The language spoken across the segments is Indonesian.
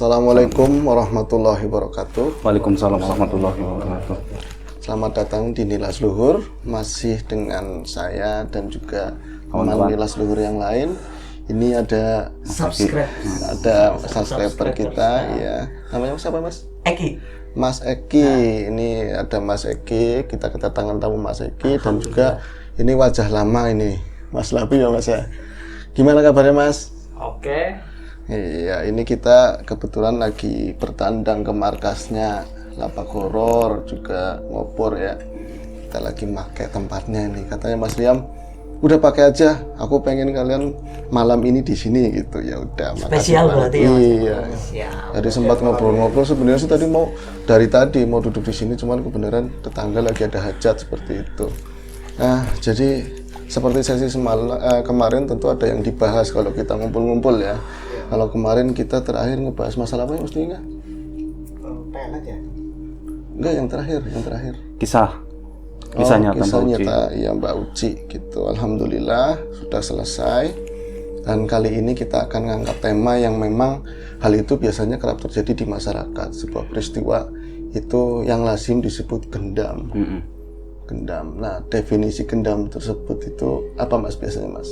Assalamualaikum warahmatullahi wabarakatuh. Waalaikumsalam warahmatullahi wabarakatuh. Selamat datang di Nilas Luhur, masih dengan saya dan juga teman Nilas Luhur yang lain. Ini ada subscriber kita, ya. Namanya siapa, Mas? Eki. Mas Eki. Ini ada Mas Eki. Kita kedatangan tamu Mas Eki dan juga ini wajah lama ini, Mas Labi ya, Mas ya. Gimana kabarnya, Mas? Oke. Iya, ini kita kebetulan lagi bertandang ke markasnya Lapak Horor juga ngopor ya. Kita lagi pakai tempatnya ini. Katanya Mas Liam, udah pakai aja. Aku pengen kalian malam ini di sini gitu. Ya udah. Spesial berarti ya. Iya. Siap. Jadi sempat ngobrol-ngobrol. Sebenarnya sih tadi mau duduk di sini, cuman kebenaran tetangga lagi ada hajat seperti itu. Nah, jadi seperti sesi kemarin tentu ada yang dibahas kalau kita ngumpul-ngumpul ya. Kalau kemarin kita terakhir ngebahas masalah apa ya, mesti enggak? PNS ya? Enggak, yang terakhir. Kisah nyata Mbak Uci. Ya, Mbak Uci gitu. Alhamdulillah sudah selesai. Dan kali ini kita akan ngangkat tema yang memang hal itu biasanya kerap terjadi di masyarakat. Sebuah peristiwa itu yang lazim disebut gendam. Gendam. Nah, definisi gendam tersebut itu apa, Mas, biasanya, Mas?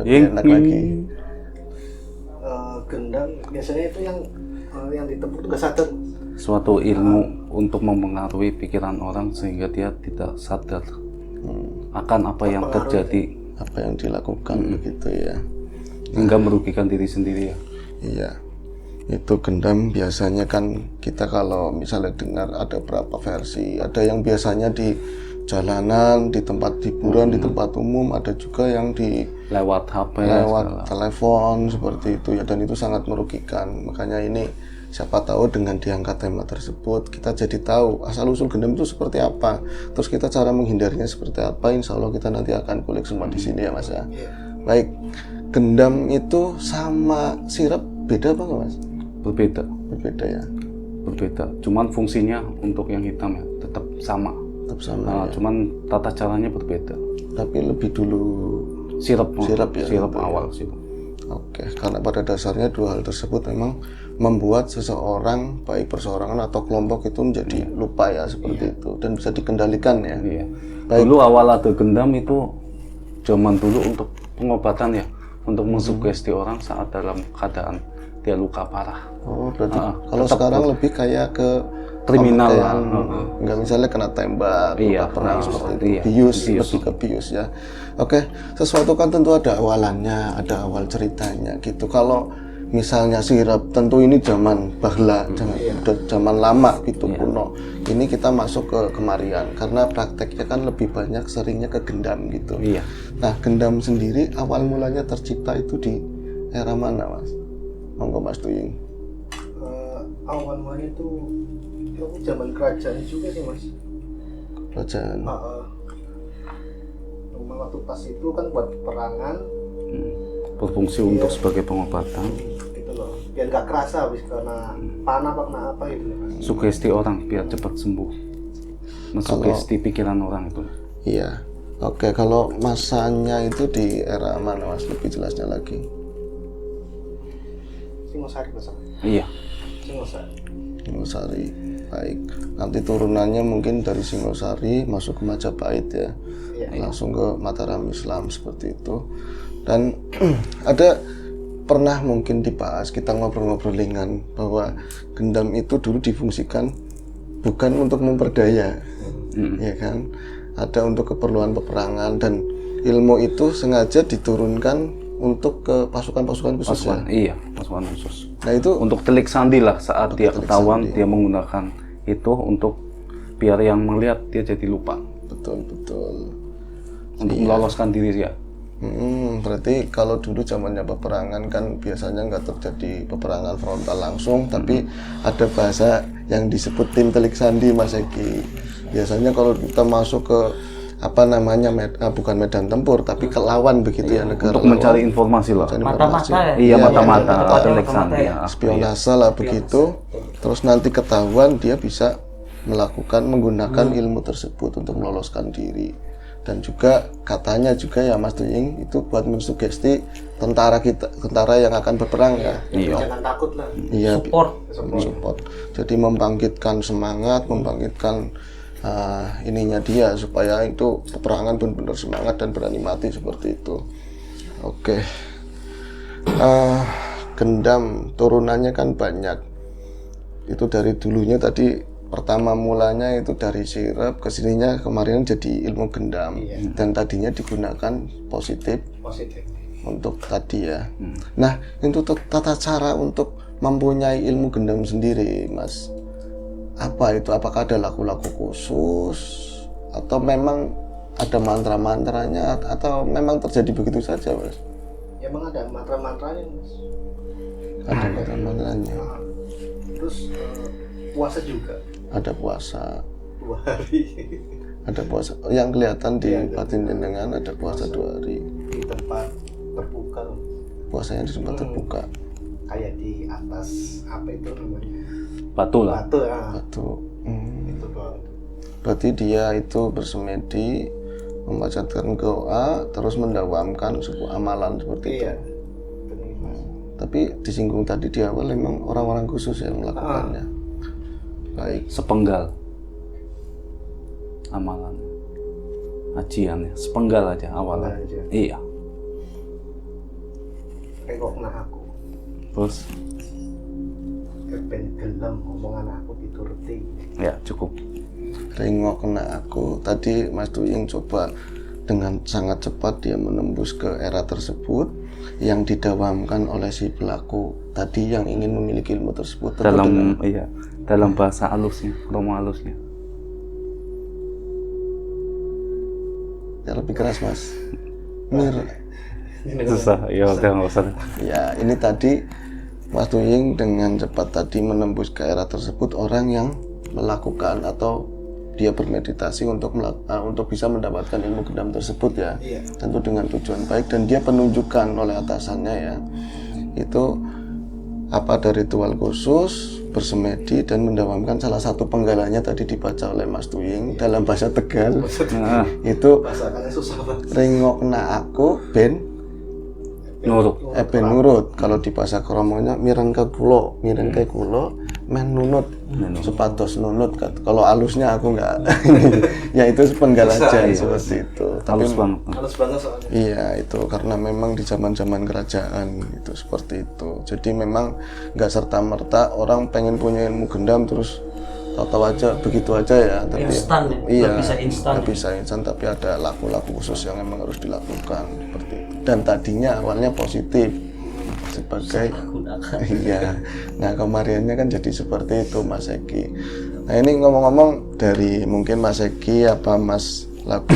Lebih enak lagi. Gendam biasanya itu yang ditepuk itu gak sadar. Suatu ilmu untuk mempengaruhi pikiran orang sehingga dia tidak sadar akan apa yang terjadi, apa yang dilakukan begitu ya. hingga merugikan diri sendiri ya. Iya. Itu gendam biasanya kan kita kalau misalnya dengar ada berapa versi. Ada yang biasanya di jalanan, di tempat hiburan, di tempat umum, ada juga yang di Lewat HP, lewat telepon seperti itu ya, dan itu sangat merugikan. Makanya ini siapa tahu dengan diangkat tema tersebut kita jadi tahu asal usul gendam itu seperti apa, terus kita cara menghindarinya seperti apa. Insya Allah kita nanti akan kulik semua di sini ya, Mas ya. Baik, gendam itu sama sirap beda apa nggak, Mas? berbeda Ya, berbeda. Cuman fungsinya untuk yang hitam ya tetap sama. sama ya. Cuman tata caranya berbeda. Tapi lebih dulu Sirap ya, sirap awal sirap. Oke, karena pada dasarnya dua hal tersebut memang membuat seseorang, baik perseorangan atau kelompok itu menjadi lupa ya seperti itu, dan bisa dikendalikan ya. Iya. Baik. Dulu awal ada gendam itu zaman dulu untuk pengobatan ya, untuk mensugesti orang saat dalam keadaan dia luka parah. Oh, berarti kalau sekarang lebih kayak ke Kriminal lah. Enggak, misalnya kena tembak, luka perang seperti itu. Bius, lebih ke bius ya. Oke, sesuatu kan tentu ada awalannya, ada awal ceritanya gitu. Kalau misalnya sirap, tentu ini zaman bahla, zaman lama gitu, kuno. Ini kita masuk ke kemarian karena prakteknya kan lebih banyak seringnya ke gendam gitu. Iya. Nah, gendam sendiri awal mulanya tercipta itu di era mana, Mas? Monggo, Mas Tuying. Awal mulanya itu zaman kerajaan juga sih, Mas. Kerajaan. Memang waktu pas itu kan buat peperangan. Berfungsi untuk sebagai pengobatan. Gitu loh. Biar nggak kerasa habis kena panah apa kena apa gitu, Mas. Sugesti orang biar cepat sembuh. Mensugesti pikiran orang itu. Iya. Oke, kalau masanya itu di era mana, Mas? Lebih jelasnya lagi. Singosari, Mas. Iya. Singosari. Baik. Nanti turunannya mungkin dari Singosari masuk ke Majapahit ya. Langsung ke Mataram Islam seperti itu. Dan ada pernah mungkin dibahas, kita ngobrol-ngobrol ringan bahwa gendam itu dulu difungsikan bukan untuk memperdaya. Ya kan? Ada untuk keperluan peperangan, dan ilmu itu sengaja diturunkan untuk ke pasukan-pasukan khusus. Iya, pasukan khusus. Nah, itu untuk telik sandi lah saat dia ketahuan dia menggunakan itu untuk biar yang melihat dia jadi lupa. Betul. Untuk meloloskan diri ya. Berarti kalau dulu zamannya peperangan kan biasanya nggak terjadi peperangan frontal langsung, tapi ada bahasa yang disebut tim telik sandi, Mas Eki. Biasanya kalau kita masuk ke apa namanya bukan medan tempur tapi ke lawan begitu ya, negara untuk mencari informasi lah. Mata-mata ya? Iya, mata-mata telik sandi ya. Spionase lah begitu. Terus nanti ketahuan dia bisa menggunakan ilmu tersebut untuk meloloskan diri. Dan juga katanya juga ya, Mas Tuying, itu buat mensugesti tentara yang akan berperang ya. Iya. Jangan takut lah. Iya, Support. Jadi membangkitkan semangat, membangkitkan ininya dia supaya itu peperangan benar-benar semangat dan berani mati seperti itu. Oke. Gendam turunannya kan banyak. Itu dari dulunya tadi pertama mulanya itu dari sirep, kesininya kemarin jadi ilmu gendam. Dan tadinya digunakan positif untuk tadi ya. Nah, itu tata cara untuk mempunyai ilmu gendam sendiri, Mas. Apa itu? Apakah ada laku-laku khusus atau memang ada mantra-mantranya atau memang terjadi begitu saja, Mas? Ya, emang ada mantra-mantranya, Mas. Ada mantra-mantranya. Terus puasa juga Ada puasa. 2 hari Ada puasa. Yang kelihatan di batin jenengan ada puasa 2 hari. di tempat terbuka loh. Puasanya di tempat terbuka. Kayak di atas apa itu namanya? Batu lah. Batu ya. Batu. Itu doang. Berarti dia itu bersemedi, membacakan doa, terus mendawamkan sebuah amalan seperti itu. Iya. Benar, Mas. Tapi disinggung tadi di awal memang orang-orang khusus yang melakukannya. Baik. Sepenggal amalan ajiannya, sepenggal aja awalan. Sepenggal aja. Iya. Tengokna aku. Terus Ben gelem omongan aku dituruti. ya cukup. Rengok kena aku. Tadi Mas Tuying coba dengan sangat cepat dia menembus ke era tersebut yang didawamkan oleh si pelaku tadi yang ingin memiliki ilmu tersebut. Dalam bahasa halusnya, kromo halusnya. Ya lebih keras, Mas. Susah, ya udah nggak usah. Ya, ini tadi Mas Tuying dengan cepat tadi menembus ke era tersebut orang yang melakukan atau dia bermeditasi untuk bisa mendapatkan ilmu gendam tersebut ya. Iya. Tentu dengan tujuan baik dan dia penunjukan oleh atasannya ya. Itu apa dari ritual khusus bersemedi dan mendawamkan salah satu penggalanya tadi dibaca oleh Mas Tuying dalam bahasa Tegal. Nah, Itu Bahasannya susah banget. rengokna aku ben nurut. ben nurut. Kalau di bahasa kromonya mirengke kulo men nunut supados nunut. Kalau alusnya aku enggak ya itu sepenggal aja seperti itu. Tapi Halus banget. Halus banget soalnya. iya itu karena memang di zaman-zaman kerajaan itu seperti itu. Jadi memang nggak serta-merta orang pengen punya ilmu gendam terus tahu-tahu aja begitu aja ya. Tapi Instan ya? iya, Nggak bisa instan. nggak bisa instan, tapi ada laku-laku khusus yang memang harus dilakukan seperti itu. Dan tadinya awalnya positif sebagai iya. Nah kemarinnya kan jadi seperti itu Mas Eki. Nah ini ngomong-ngomong dari mungkin Mas Eki apa Mas Laku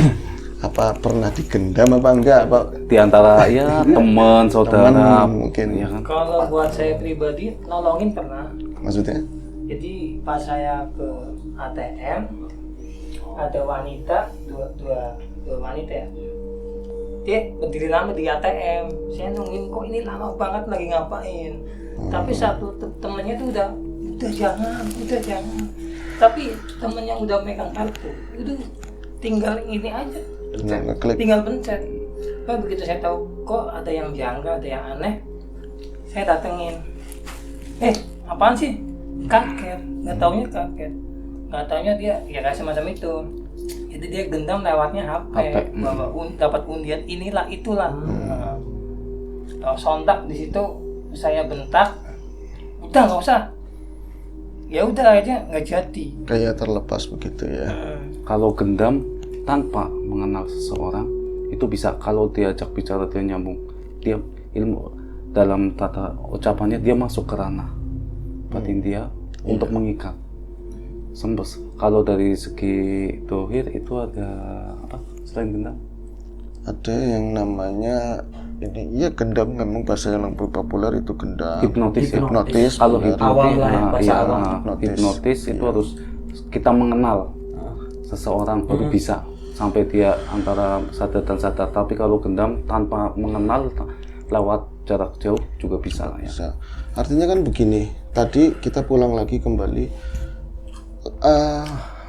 apa pernah digendam apa enggak apa Di antara ya teman, saudara, teman mungkin ya kan. Kalau buat saya pribadi nolongin pernah. maksudnya Jadi pas saya ke ATM ada wanita dua wanita ya. Dia berdiri lama di ATM. Saya nungguin kok ini lama banget lagi ngapain. Tapi satu temennya tuh udah jangan. Tapi temennya udah megang kartu. Itu tinggal ini aja. ngeklik Tinggal pencet. Nah, begitu saya tahu kok ada yang janggal, ada yang aneh, saya datengin. Apaan sih? Kaget. Nggak taunya dia ya kayak semacam itu. Jadi dia gendam lewatnya HP. Bahwa dapat undian inilah itulah. Sontak di situ saya bentak. Udah nggak usah. Ya udah aja nggak jadi. kayak terlepas begitu ya. Kalau gendam tanpa mengenal seseorang itu bisa, kalau diajak bicara dia nyambung, dia ilmu dalam tata ucapannya dia masuk ke ranah batin dia untuk mengikat sembes. Kalau dari segi dohir itu ada apa selain gendam? Ada yang namanya ini iya gendam memang bahasa yang lebih populer itu gendam. Hipnotis ya. Hipnotis. Kalau benar. hipnotis, bahasa awam. hipnotis itu harus kita mengenal seseorang baru bisa sampai dia antara sadar dan sadar. Tapi kalau gendam tanpa mengenal lewat jarak jauh juga bisa lah ya. Bisa. Artinya kan begini, tadi kita pulang lagi kembali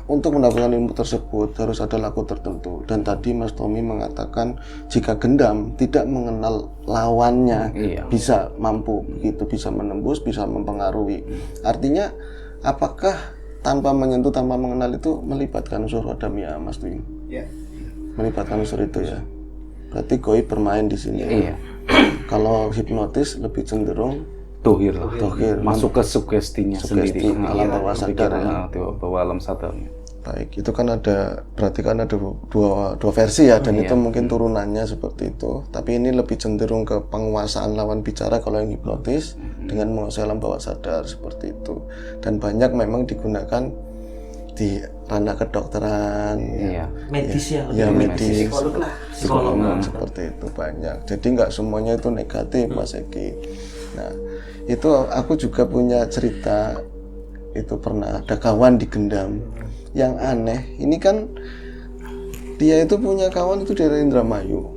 untuk mendapatkan ilmu tersebut harus ada laku tertentu. Dan tadi Mas Tommy mengatakan jika gendam tidak mengenal lawannya, bisa mampu begitu, bisa menembus, bisa mempengaruhi. Artinya apakah tanpa menyentuh, tanpa mengenal itu melibatkan unsur adam ya Mas Tommy? Ya. Melibatkan unsur itu ya. Berarti goib bermain di sini. Iya. Kalau hipnotis lebih cenderung Tuhir, masuk ke sugestinya sugesti, sendiri, alam bawah sadar ya. Bawah alam sadarnya. Baik, itu kan berarti kan ada dua versi ya, dan itu mungkin turunannya seperti itu. Tapi ini lebih cenderung ke penguasaan lawan bicara kalau yang hipnotis dengan menguasai alam bawah sadar seperti itu. Dan banyak memang digunakan di ranah kedokteran, medis ya, medis, psikolog seperti itu banyak. Jadi nggak semuanya itu negatif, Mas Eki. Nah, itu aku juga punya cerita, itu pernah ada kawan digendam. Yang aneh, ini kan dia itu punya kawan itu dari Indramayu.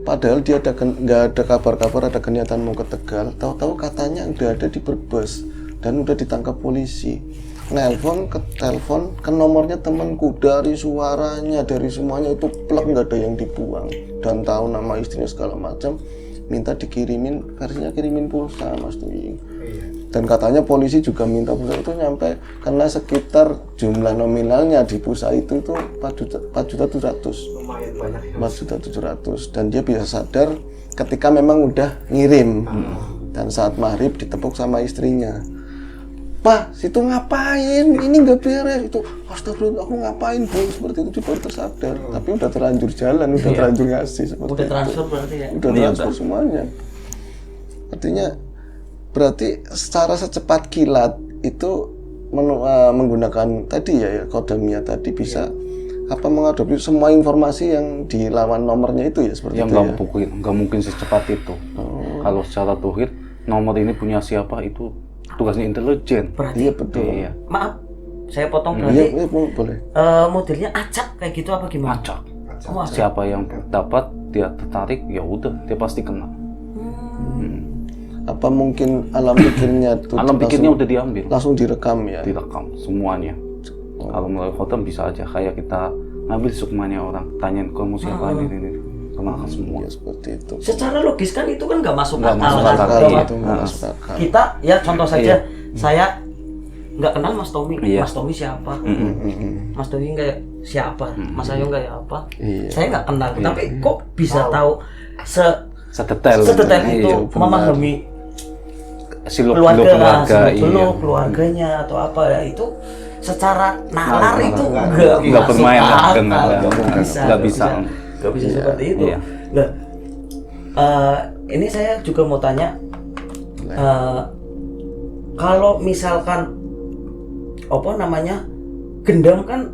Padahal dia nggak ada kabar-kabar ada niatan mau ke Tegal. Tahu-tahu katanya udah ada di Brebes dan udah ditangkap polisi. Telepon ke nomornya temanku, dari suaranya, dari semuanya itu plek, nggak ada yang dibuang, dan tahu nama istrinya segala macam. Minta dikirimin, versinya kirimin pulsa Mas Tuying. Dan katanya polisi juga minta pulsa itu nyampe, karena sekitar jumlah nominalnya di pulsa itu 4.700.000. Lumayan banyak ya. 4.700.000, dan dia bisa sadar ketika memang udah ngirim. Dan saat maghrib ditepuk sama istrinya. Pak, situ ngapain? Ini nggak beres. Itu, astagfirullah, aku ngapain Bu? Seperti itu dia baru tersadar. Tapi udah terlanjur jalan, udah terlanjur ngasih seperti udah itu. transfer berarti ya. Udah transfer semuanya. Artinya berarti secara secepat kilat itu menggunakan tadi ya kodamia tadi bisa mengadopsi semua informasi yang di lawan nomornya itu ya seperti itu ya. Nggak mungkin secepat itu. Kalau secara tuhir nomor ini punya siapa itu tugasnya intelijen. Berarti Iya betul. Iya. maaf, saya potong Iya, berarti boleh. modelnya acak kayak gitu apa gimana? Acak. Oh, acak. Siapa yang dapat dia tertarik, ya udah dia pasti kena. Apa mungkin alam pikirnya itu Alam pikirnya udah diambil, langsung direkam ya? direkam semuanya. Kalau melalui khotam bisa aja kayak kita ngambil sukmanya orang, tanyain kamu siapa ini, kenalkan semua. Ya seperti itu. Secara logis kan itu kan nggak masuk Nggak akal masuk kan? akal, Nggak iya. Itu nggak masuk akal. Kita ya contoh saja, saya nggak kenal Mas Tommy. Iya. Mas Tommy siapa? Mas Tommy kayak siapa? Mas Ayu kayak apa? Iya. Saya nggak kenal, tapi kok bisa tahu Sedetail itu iya, memahami keluarga, keluarganya atau apa ya, itu secara nalar itu nggak masuk bermain lah, akal. nggak bisa. Nggak bisa seperti itu. Iya. Nah, ini saya juga mau tanya, kalau misalkan gendam kan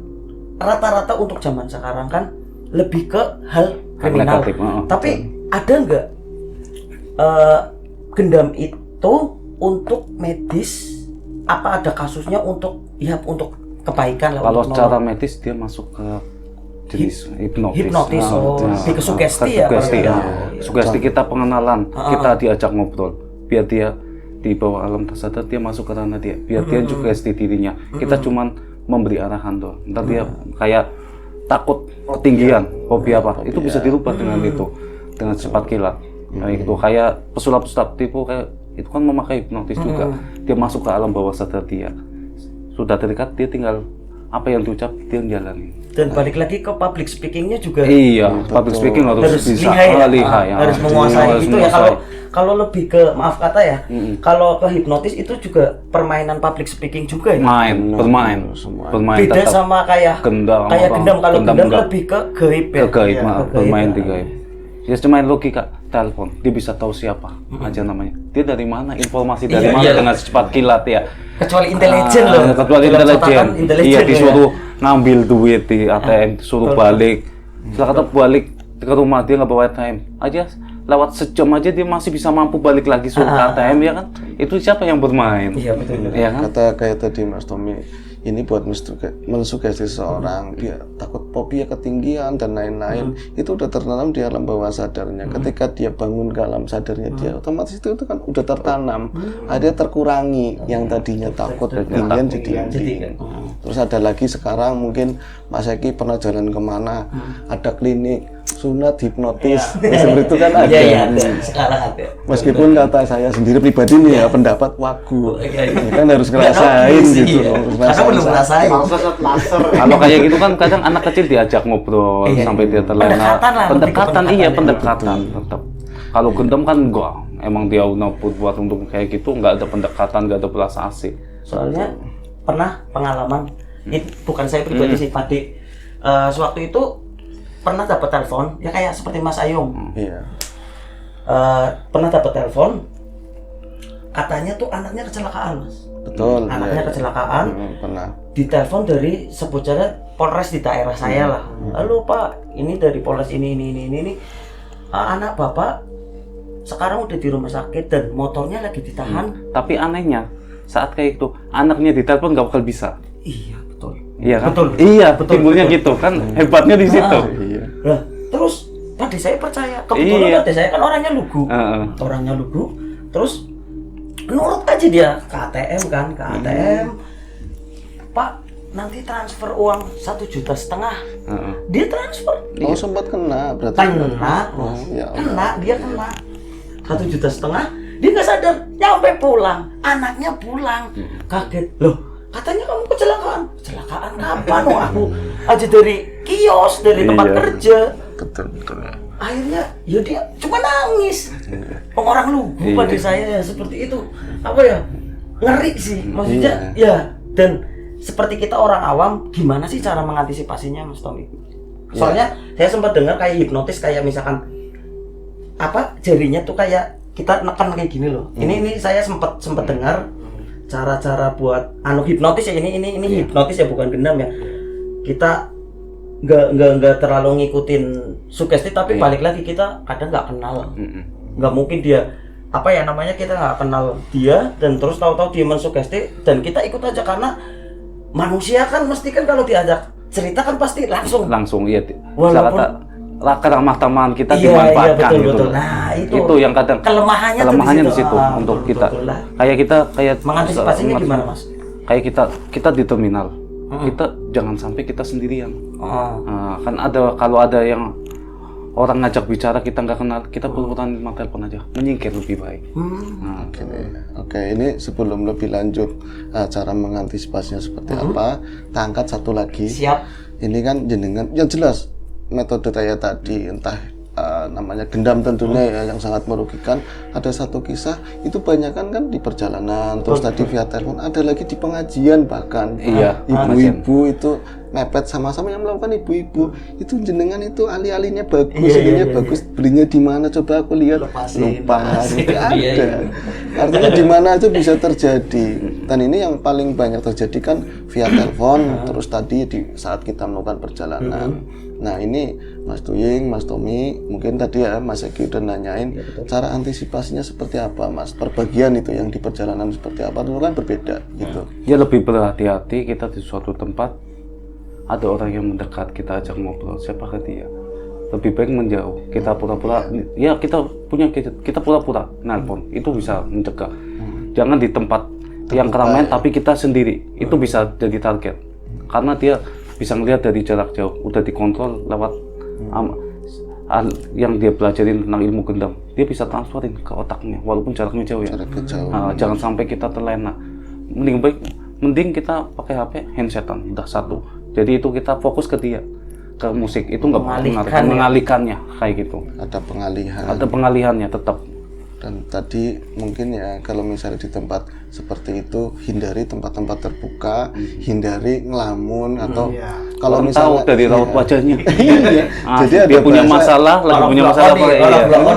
rata-rata untuk zaman sekarang kan lebih ke hal kriminal. Negatif, Tapi ada nggak gendam itu untuk medis? Apa ada kasusnya untuk kebaikan lah? Kalau untuk secara nolong? medis dia masuk ke jenis hipnotis. Hipnotis, lebih ke sugesti ya? Sugesti, berarti. ya. Sugesti kita pengenalan, kita diajak ngobrol, biar dia di bawah alam tersadar dia masuk ke ranah dia, biar dia sugesti dirinya. Kita cuman memberi arahan doang. Ntar dia kayak takut ketinggian, hobi apa, itu bisa dirubah dengan itu, dengan cepat kilat. Kayak gitu, kayak pesulap-pesulap tipu kayak itu kan memakai hipnotis juga. Dia masuk ke alam bawah sadar dia. Sudah terikat, dia tinggal apa yang diucap dia jalanin. Dan balik lagi ke public speakingnya juga. Iya, public speaking harus bisa lihai ya. Harus menguasai itu ya. Kalau lebih ke maaf kata ya, kalau ke hipnotis itu juga permainan public speaking juga ya. Bermain. Beda tetap sama kayak gendam. Kalau gendam enggak. lebih ke gaib ya. Ke gaib, bermain ya. di gaib. Ya cuma logika, telepon, dia bisa tahu siapa aja namanya. Dia dari mana, informasi dari mana dengan secepat kilat ya. Kecuali intelijen loh. Kecuali intelijen. Iya, disuruh ngambil duit di ATM, disuruh balik. Setelah kata balik ke rumah dia nggak bawa ATM aja, lewat sejam aja dia masih bisa mampu balik lagi suruh ke ATM ya kan. Itu siapa yang bermain? Iya betul. Iya kan? Kata kayak tadi Mas Tommy, ini buat mensugesti seseorang, dia takut fobia ketinggian dan lain-lain, itu udah tertanam di alam bawah sadarnya. Ketika dia bangun ke alam sadarnya dia, otomatis itu kan udah tertanam, ada terkurangi yang tadinya takut ketinggian jadi tinggi. Terus ada lagi sekarang mungkin Mas Eki pernah jalan kemana, ada klinik sunat hipnotis, seperti itu kan ada. Sekarang ada. Meskipun kata saya sendiri pribadi nih ya pendapat wagu, ya kan harus ngerasain gitu, harus Karena belum ngerasain. Kalau kayak gitu kan kadang anak kecil diajak ngobrol sampai dia terlena. Pendekatan lah, Pendekatan iya pendekatan. pendekatan tetap. Kalau gendam kan enggak, emang dia udah buat untuk kayak gitu, nggak ada pendekatan, nggak ada belas asih. Soalnya pernah pengalaman, ini bukan saya pribadi sih, Pak Dik. Sewaktu itu pernah dapat telepon, ya kayak seperti Mas Ayung. Iya. Pernah dapat telepon, katanya tuh anaknya kecelakaan, Mas. Betul. Anaknya iya. kecelakaan, Pernah. ditelepon dari sebutnya Polres di daerah saya lah. Halo Pak, ini dari Polres ini. Anak Bapak sekarang udah di rumah sakit dan motornya lagi ditahan. Tapi anehnya saat kayak itu anaknya ditelepon nggak bakal bisa. Iya betul. Iya kan? Betul. Iya, Betul, timbulnya betul. gitu kan, hebatnya di situ. Iya. Lah, terus tadi saya percaya. Kebetulan Iya. tadi saya kan orangnya lugu. Orangnya lugu. Terus nurut aja dia ke ATM kan, ke ATM. Pak, nanti transfer uang 1,5 juta. Dia transfer. Oh sempat kena berarti. Kena. Ya Dia kena 1,5 juta. Dia nggak sadar, nyampe pulang, anaknya pulang, kaget. Loh, katanya kamu kecelakaan. Kecelakaan kapan? Oh, aku aja dari kios, dari tempat kerja. Betul. Akhirnya ya dia cuma nangis. Orang lugu pada saya ya seperti itu. Apa ya? Ngeri sih. Maksudnya ya, dan seperti kita orang awam, gimana sih cara mengantisipasinya, Mas Tommy? Soalnya saya sempat dengar kayak hipnotis, kayak misalkan apa jarinya tuh kayak kita neken kayak gini loh. Ini saya sempat dengar cara-cara buat hipnotis ya, ini hipnotis ya, bukan gendam ya. Kita nggak terlalu ngikutin sugesti, tapi balik lagi kita kadang nggak kenal. Nggak mungkin dia apa ya namanya, kita nggak kenal dia dan terus tahu-tahu dia mensugesti dan kita ikut aja, karena manusia kan mesti kan kalau diajak cerita kan pasti langsung Iya. Walaupun Keramah tamahan kita iya, dimanfaatkan betul, gitu. betul. Nah, itu yang kadang kelemahannya di situ untuk betul, kita. betul lah. Kayak Mengantisipasinya gimana, Mas? Kayak kita di terminal. Kita jangan sampai kita sendirian. Kan kalau ada yang orang ngajak bicara kita nggak kenal, kita pura-pura telepon aja, menyingkir lebih baik. Oke, ini sebelum lebih lanjut cara mengantisipasinya seperti apa, kita angkat satu lagi. Siap. Ini kan jenengan yang jelas metode saya tadi, entah namanya gendam tentunya ya, yang sangat merugikan. Ada satu kisah itu banyak kan di perjalanan, terus tadi via telepon, ada lagi di pengajian bahkan. Iya, Ibu-ibu itu mepet sama-sama yang melakukan ibu-ibu itu, jenengan itu alih-alihnya bagus, ininya bagus, belinya di mana coba aku lihat, lupa, ada. Artinya di mana aja bisa terjadi. Dan ini yang paling banyak terjadi kan via telepon, terus tadi di saat kita melakukan perjalanan. Nah ini Mas Tuying, Mas Tommy, mungkin tadi ya Mas Eki udah nanyain cara antisipasinya seperti apa, Mas. Perbagian itu yang di perjalanan seperti apa, itu kan berbeda gitu. Ya lebih berhati-hati kita di suatu tempat, ada orang yang mendekat, kita ajak ngobrol, siapakah dia? Lebih baik menjauh. Kita pura-pura, ya kita pura-pura nelpon, itu bisa mencegah. Jangan di tempat yang keramaian tapi kita sendiri, itu bisa jadi target. Karena dia bisa ngelihat dari jarak jauh, udah dikontrol lewat yang dia pelajarin tentang ilmu gendam, dia bisa transferin ke otaknya walaupun jaraknya jauh ya. Jangan sampai kita terlena. Mending kita pakai HP handsetan, udah satu. Jadi itu kita fokus ke dia, ke musik, itu nggak mengalihkannya kayak gitu. Ada pengalihan. Ada pengalihannya tetap. Dan tadi mungkin ya kalau misalnya di tempat seperti itu, hindari tempat-tempat terbuka, hindari ngelamun atau kalau orang misalnya tahu dari raut wajahnya. Jadi ada dia punya bahasa- masalah, lagi punya masalah apa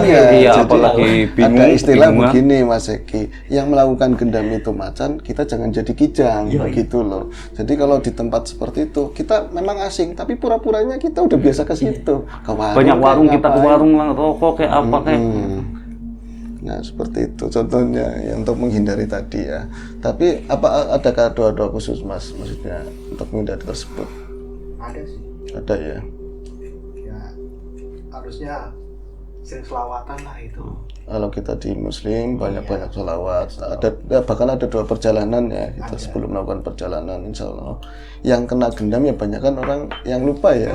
Iya, iya, jadi apalagi bingung. ada istilah bingung, begini Mas Eki, yang melakukan gendam itu macan, kita jangan jadi kijang, begitu loh. Jadi kalau di tempat seperti itu, kita memang asing, tapi pura-puranya kita udah biasa ke situ. Ke warung, banyak warung, kayak kita ke ngapain. warung rokok kayak apa kayak. Nah seperti itu contohnya ya, untuk menghindari tadi ya. Tapi apa adakah doa-doa khusus Mas maksudnya untuk menghindari tersebut? Ada sih. Ada ya. Ya harusnya sering selawatan lah itu. Kalau kita di Muslim banyak-banyak sholawat. Ada ya, bahkan ada doa perjalanan ya kita sebelum melakukan perjalanan insya Allah. Yang kena gendam ya banyak kan orang yang lupa ya.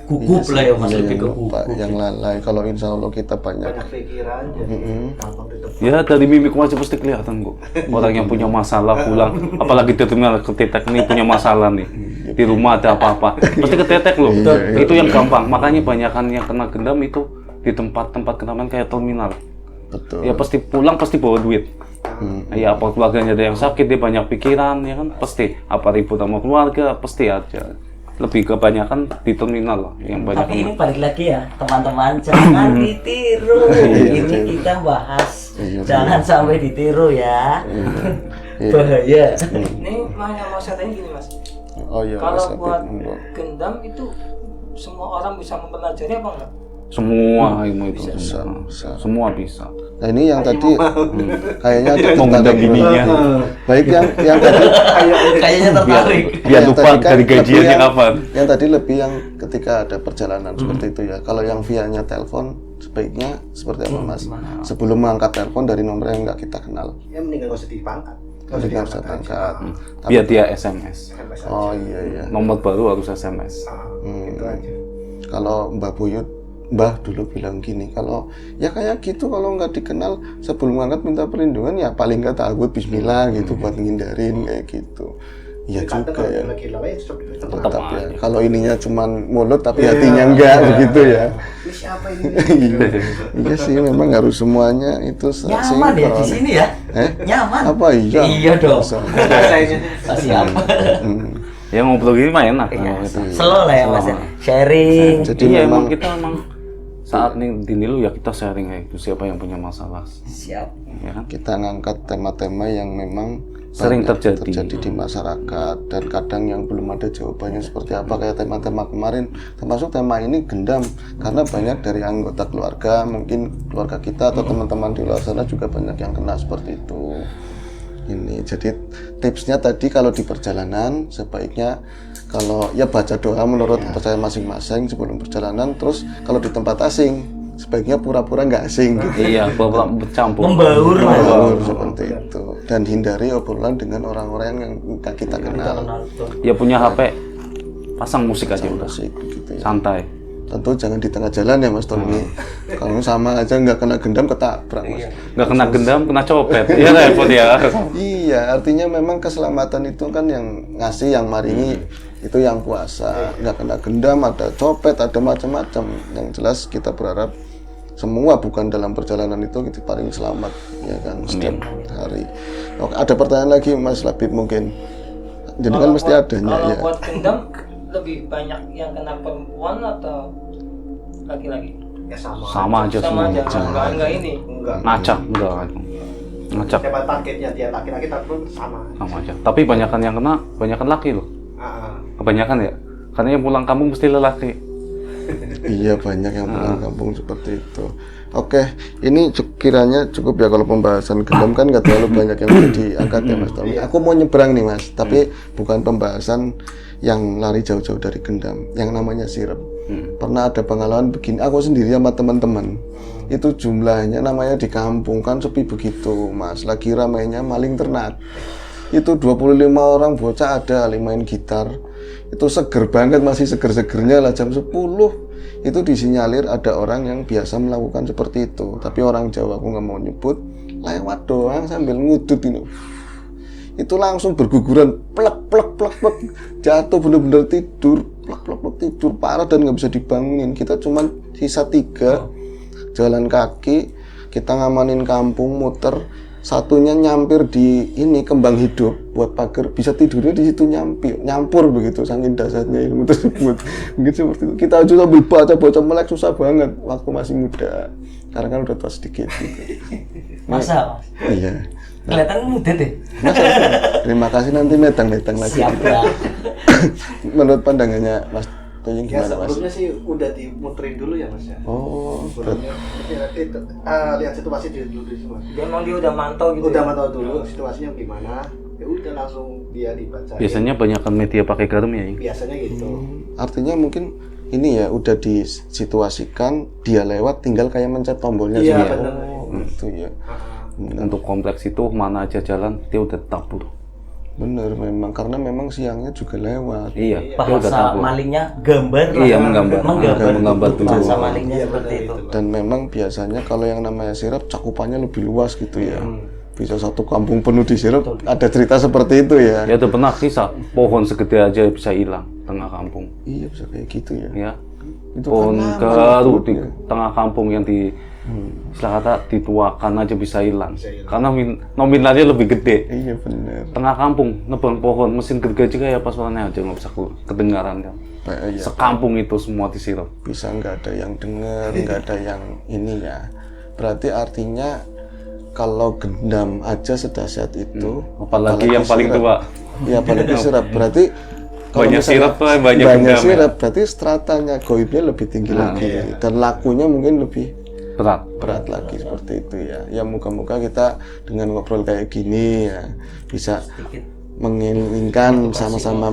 Gugup lah ya Mas, Iya, lebih yang ke lupa, gugup. yang lalai. Kalau insya Allah kita banyak. Banyak pikiran jadi gampang ditebak. Ya dari mimik wajah pasti kelihatan kok. Orang yang punya masalah pulang, apalagi di terminal ketetek nih punya masalah nih. Di rumah ada apa-apa, pasti ketetek loh. Itu yang gampang. Makanya banyakan yang kena gendam itu di tempat-tempat kenaman kayak terminal. Betul. Ya pasti pulang pasti bawa duit. Ya apa keluarganya ada yang sakit dia banyak pikiran ya kan pasti apa ribut sama keluarga pasti aja. Lebih kebanyakan di terminal lah yang banyak. Tapi ini balik lagi ya teman-teman, jangan ditiru. Ini kita bahas, jangan sampai ditiru ya. Bahaya. Ini makanya mau saya tanya gini Mas, Oh iya. kalau Mas Habib, buat monggo. gendam itu semua orang bisa mempelajari apa enggak? Semua ilmu itu Bisa. semua bisa. Nah ini yang tadi kayaknya ada Mau tertarik. ngundang bininya Baik yang tadi Kayaknya tertarik. biar yang lupa tadi kan dari lebih gajiannya yang- kapan. Yang tadi lebih yang ketika ada perjalanan seperti itu ya. Kalau yang via-nya telepon sebaiknya seperti apa Mas? Sebelum mengangkat telepon dari nomor yang nggak kita kenal. Ya mending nggak usah dipangkat. Jadi nggak usah angkat. Biar dia SMS. Oh iya. Nomor baru harus SMS. Itu aja. Kalau Mbak Buyut, Mbah dulu bilang gini, kalau ya kayak gitu kalau nggak dikenal sebelum ngangkat minta perlindungan ya paling nggak takut Bismillah gitu buat ngindarin kayak gitu. Iya Kadang juga kalau ya. lagi lalai tetap Tetap ya. Kalau ininya cuman mulut tapi hatinya enggak begitu ya. ini siapa ini? Iya sih memang harus semuanya itu Nyaman ya di sini ya. Nyaman. Apa iya? Iya dong. Masa- Siap. Ya ngobrol gini mah enak. Slow lah ya Mas. Sharing. Jadi Iya memang emang kita saat nih di Nilu ya kita sharing kayak gitu siapa yang punya masalah. Siap. Ya kan? kita ngangkat tema-tema yang memang Sering banyak terjadi. di masyarakat dan kadang yang belum ada jawabannya seperti apa kayak tema-tema kemarin termasuk tema ini gendam karena banyak dari anggota keluarga mungkin keluarga kita atau teman-teman di luar sana juga banyak yang kena seperti itu. Ini jadi tipsnya tadi kalau di perjalanan sebaiknya kalau ya baca doa menurut percaya masing-masing sebelum perjalanan, terus kalau di tempat asing sebaiknya pura-pura nggak asing gitu. Iya, bercampur. Membaur lah. Membaur seperti itu dan hindari obrolan dengan orang-orang yang nggak kita kenal. Ya punya HP pasang musik aja udah. Asik begitu ya. Santai. Tentu jangan di tengah jalan ya Mas Tommy. Kalau sama aja nggak kena gendam ketabrak Mas. Nggak kena gendam, kena copet. Iya repot ya. Iya, artinya memang keselamatan itu kan yang ngasih, yang maringi itu yang kuasa. Nggak kena gendam, ada copet, ada macam-macam. Yang jelas kita berharap semua bukan dalam perjalanan itu kita paling selamat, ya kan setiap hari. Oke, ada pertanyaan lagi Mas Labib mungkin. Jadi kan mesti adanya Kalau ya. buat gendam lebih banyak yang kena perempuan atau laki-laki? Ya sama. Sama aja Sama semua. aja, enggak ini. Enggak. Ngacak enggak. Ngacak Siapa targetnya dia laki-laki tapi sama. sama aja. Tapi banyakan yang kena, banyakan laki loh. Ah, Kebanyakan ya. Karena yang pulang kampung mesti lelaki. Iya banyak yang pulang kampung seperti itu. Oke, ini kiranya cukup ya kalau pembahasan gendam kan nggak terlalu banyak yang bisa diangkat ya Mas Tommy. Aku mau nyebrang nih Mas, tapi bukan pembahasan yang lari jauh-jauh dari gendam, yang namanya sirep. Pernah ada pengalaman begini, aku sendiri sama teman-teman. Itu jumlahnya namanya di kampung kan sepi begitu Mas, lagi ramainya maling ternak. Itu 25 orang bocah ada main gitar. Itu seger banget, masih seger-segernya lah jam 10. Itu disinyalir ada orang yang biasa melakukan seperti itu, tapi orang Jawa aku nggak mau nyebut, lewat doang sambil ngudut ini. Itu langsung berguguran plek plek plek plek, jatuh bener-bener tidur plek plek plek, tidur parah dan nggak bisa dibangunin. Kita cuman sisa 3 jalan kaki, kita ngamanin kampung muter. Satunya nyampir di ini kembang hidup buat pagar, bisa tidurnya di situ nyampur begitu saking dasarnya ilmu tersebut. Mungkin seperti itu. Kita aja sambil baca melek susah banget waktu masih muda. Karena kan udah tua sedikit gitu. Masa Mas? Iya. Kelihatan muda deh. Terima kasih nanti metang lagi. Siap lah. Menurut pandangannya Mas Atau yang Ya gimana mas? sebelumnya sih udah dimuterin dulu ya mas ya. Oh, Sebelumnya lihat situasi dulu semua. Dia emang dia udah mantau gitu. Udah ya? mantau dulu situasinya gimana. Ya udah langsung dia dibaca. Biasanya banyakkan media pakai garam ya. Biasanya gitu. artinya mungkin ini ya udah disituasikan, dia lewat tinggal kayak mencet tombolnya Iya, saja. benar. Itu ya. Untuk kompleks itu mana aja jalan dia udah tabur. Bener memang karena memang siangnya juga lewat. Iya, dia udah Bahasa tabur. malingnya gambar lah. Iya, menggambar dulu. Bahasa malingnya Iya, seperti benar itu. Dan memang biasanya kalau yang namanya sirap cakupannya lebih luas gitu ya. Bisa satu kampung penuh di sirap. Ada cerita seperti itu ya. Ya udah pernah kisah pohon segede aja bisa hilang tengah kampung. Iya bisa kayak gitu ya. Ya, Itu pohon kan lama garu di hidupnya. tengah kampung yang di istilah kata dituakan aja bisa hilang. Karena nominalnya lebih gede. Iya bener. Tengah kampung nebang pohon mesin gergaji kayak pas suaranya aja nggak bisa kedengaran kan. Iya. Sekampung itu semua disiram. Bisa nggak ada yang denger, nggak ada yang ini ya. Berarti artinya kalau gendam aja sedahsyat itu, Apalagi yang paling sirap. tua. Iya apalagi sirap. Berarti kalau Banyak misalnya sirap tuh banyak gendam ya. sirap, berarti stratanya goibnya lebih tinggi lagi dan lakunya mungkin lebih Berat. berat lagi seperti itu ya. Ya moga-moga kita dengan ngobrol kayak gini ya bisa menginginkan sama-sama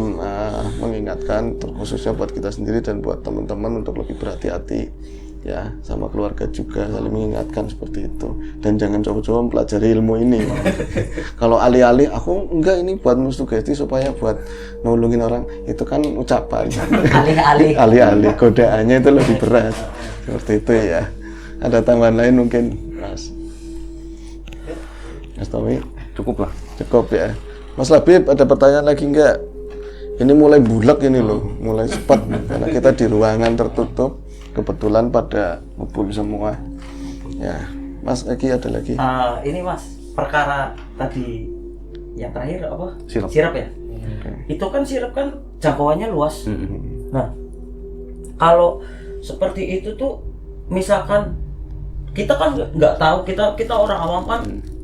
mengingatkan terkhususnya buat kita sendiri dan buat teman-teman untuk lebih berhati-hati ya sama keluarga juga saling mengingatkan seperti itu dan jangan coba-coba mempelajari ilmu ini. Kalau alih-alih aku enggak ini buat sugesti supaya buat nolongin orang itu kan ucapan. Alih-alih. Alih-alih godaannya itu lebih berat seperti itu ya. Ada tambahan lain mungkin Mas Tommy? Cukup lah. Cukup ya. Mas Labib ada pertanyaan lagi enggak? Ini mulai bulat ini loh, mulai cepat karena kita di ruangan tertutup. Kebetulan pada ngumpul semua. Ya, Mas Eki ada lagi? Ini Mas, perkara tadi yang terakhir apa? Sirap. Ya. Itu kan sirap kan jangkauannya luas. Nah, kalau seperti itu tuh, misalkan kita kan nggak tahu, kita orang awam kan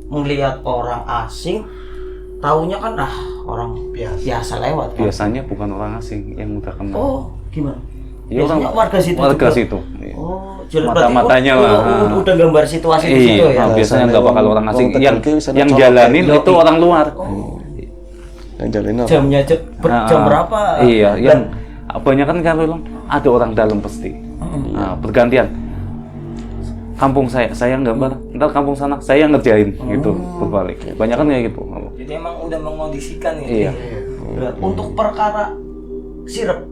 melihat orang asing, taunya kan orang biasa lewat. Kan? Biasanya bukan orang asing yang udah kenal. Oh, gimana? Ya, Biasanya warga situ. Warga juga? situ. Iya. Oh, jadi Mata-matanya lah. Udah gambar situasi di situ ya. Biasanya nggak bakal orang asing. Wong Yang Tegal sana yang colok jalanin kayak itu orang luar. Yang jalin apa? Jamnya jam berapa? Iya, yang banyak kan kalau ada orang dalam pasti. Nah, bergantian. Kampung saya gambar, ntar kampung sana saya ngerjain gitu berbalik. Banyak kan kayak gitu. Jadi emang udah mengondisikan ya. Iya. Nah, untuk perkara sirep,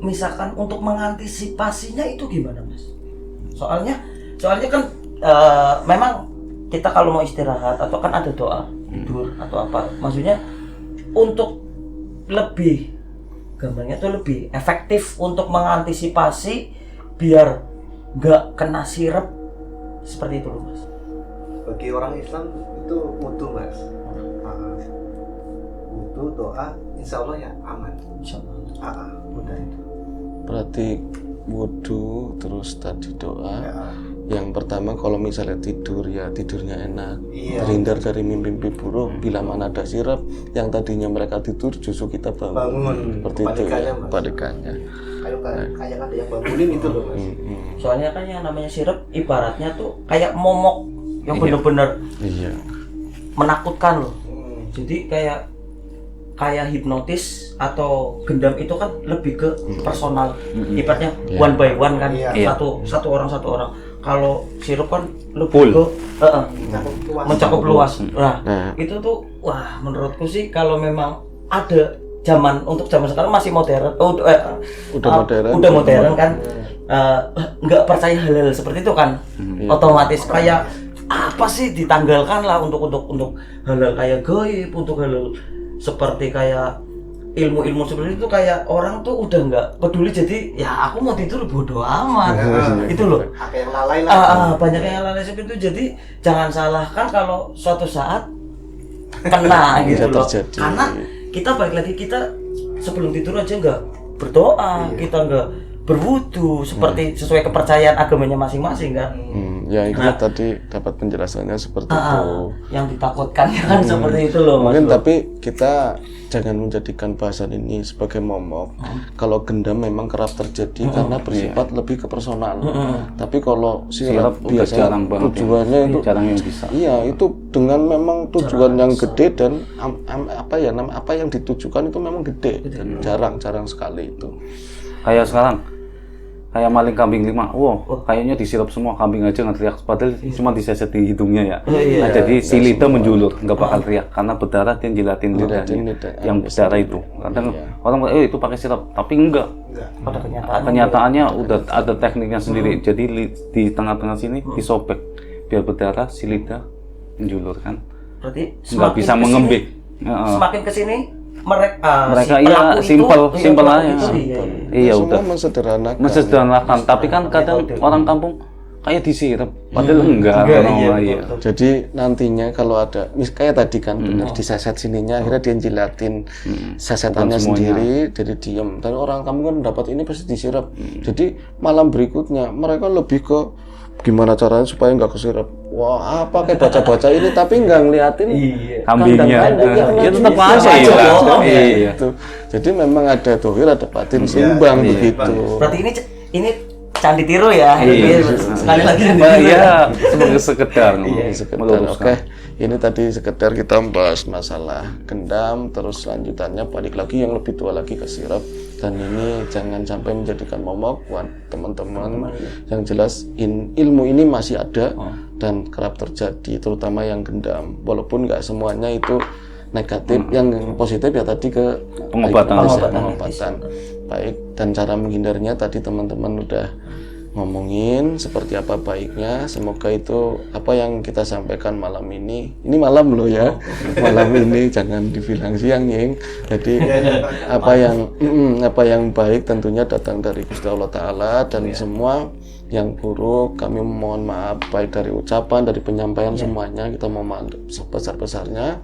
misalkan untuk mengantisipasinya itu gimana Mas? Soalnya kan memang kita kalau mau istirahat atau kan ada doa tidur atau apa, maksudnya untuk lebih gambarnya tuh lebih efektif untuk mengantisipasi biar nggak kena sirep seperti itu loh Mas. Bagi orang Islam itu wudhu mas. Wudhu, doa, insya Allah ya aman. Insya Allah. Udah itu. Berarti wudhu terus tadi doa. Ya. Yang pertama kalau misalnya tidur ya tidurnya enak, Iya. terhindar dari mimpi-mimpi buruk. Bila mana ada sirap, yang tadinya mereka tidur justru kita bangun. Seperti itu ya, Mas. kebalikannya. Kayak ada yang bangunin itu loh mas. Soalnya kan yang namanya sirep ibaratnya tuh kayak momok yang bener-bener Iya. menakutkan loh. Jadi kayak hipnotis atau gendam itu kan lebih ke personal. Ibaratnya one by one kan, Iya. satu orang. Kalau sirup kan lebih Full. ke mencakup luas. Nah. Itu tuh wah menurutku sih kalau memang ada zaman sekarang masih modern. Udah modern kan. Nggak percaya hal-hal seperti itu kan. Otomatis kayak apa sih ditanggalkan lah untuk hal-hal kayak gaib, untuk hal-hal seperti kayak ilmu-ilmu seperti itu kayak orang tuh udah nggak peduli, jadi ya aku mau tidur bodo amat. Itu loh. Kayak yang lalai lah. Banyak yang lalai seperti itu, jadi jangan salahkan kalau suatu saat kena gitu loh. Karena kita balik lagi, kita sebelum tidur aja nggak berdoa, kita nggak berwudu seperti sesuai kepercayaan agamanya masing-masing kan. Ya itu tadi dapat penjelasannya seperti itu. Yang ditakutkan kan seperti itu loh Mas Mungkin Bro. tapi kita jangan menjadikan bahasan ini sebagai momok. Kalau gendam memang kerap terjadi karena bersifat lebih ke personal. Tapi kalau Sirap sirap udah biasanya jarang banget ya. tujuannya itu Jarang yang bisa. iya itu dengan memang tujuan yang gede dan apa yang ditujukan itu memang gede dan jarang sekali itu. Kayak sekarang, kayak maling kambing 5, kayaknya disirap semua kambing aja nggak teriak, padahal cuma diseset di hidungnya ya. Nah, jadi si lidah menjulur, nggak bakal teriak karena berdarah dia jilatin lidahnya yang berdarah itu. Kadang orang itu pakai sirap, tapi enggak. Pada Kenyataannya udah ada tekniknya sendiri. Jadi di tengah-tengah sini disobek biar berdarah, si lidah menjulur kan. berarti Nggak bisa mengembik. Semakin kesini mereka Mereka iya simpel aja. Iya Semua udah. mensederhanakan. Tapi kan kadang orang kampung kayak disirap, padahal enggak. Iya. Jadi nantinya kalau ada, kayak tadi kan benar diseset sininya, akhirnya dia jilatin sesetannya sendiri, jadi diem. Dan orang kampung kan dapat ini pasti disirap. Jadi malam berikutnya mereka lebih ke gimana caranya supaya nggak kesirap. Wah, apa kayak baca-baca ini tapi nggak ngeliatin Kambingnya. Ya tetap aja Iya. Gitu. Jadi memang ada dohir, ada batin seimbang begitu. Berarti ini candi tiru ya. Sekali lagi candi tiru. Iya, sebagai sekedar. Sekedar. Oke, ini tadi sekedar kita membahas masalah gendam, terus lanjutannya balik lagi yang lebih tua lagi ke sirap. Dan ini jangan sampai menjadikan momok buat teman-teman. Yang jelas ilmu ini masih ada dan kerap terjadi, terutama yang gendam. Walaupun nggak semuanya itu negatif, yang positif ya tadi ke pengobatan. Baik, dan cara menghindarinya tadi teman-teman udah ngomongin seperti apa baiknya. Semoga itu apa yang kita sampaikan malam ini malam loh ya, malam ini jangan dibilang siang Ying. Jadi apa yang baik tentunya datang dari Gusti Allah Ta'ala, dan semua yang buruk kami mohon maaf, baik dari ucapan, dari penyampaian semuanya kita mohon maaf sebesar-besarnya.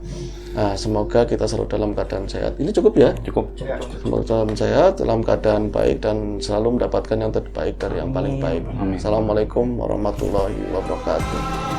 Nah, semoga kita selalu dalam keadaan sehat. Ini cukup ya? Cukup. Semoga dalam sehat, dalam keadaan baik, dan selalu mendapatkan yang terbaik dari yang paling baik. Assalamualaikum warahmatullahi wabarakatuh.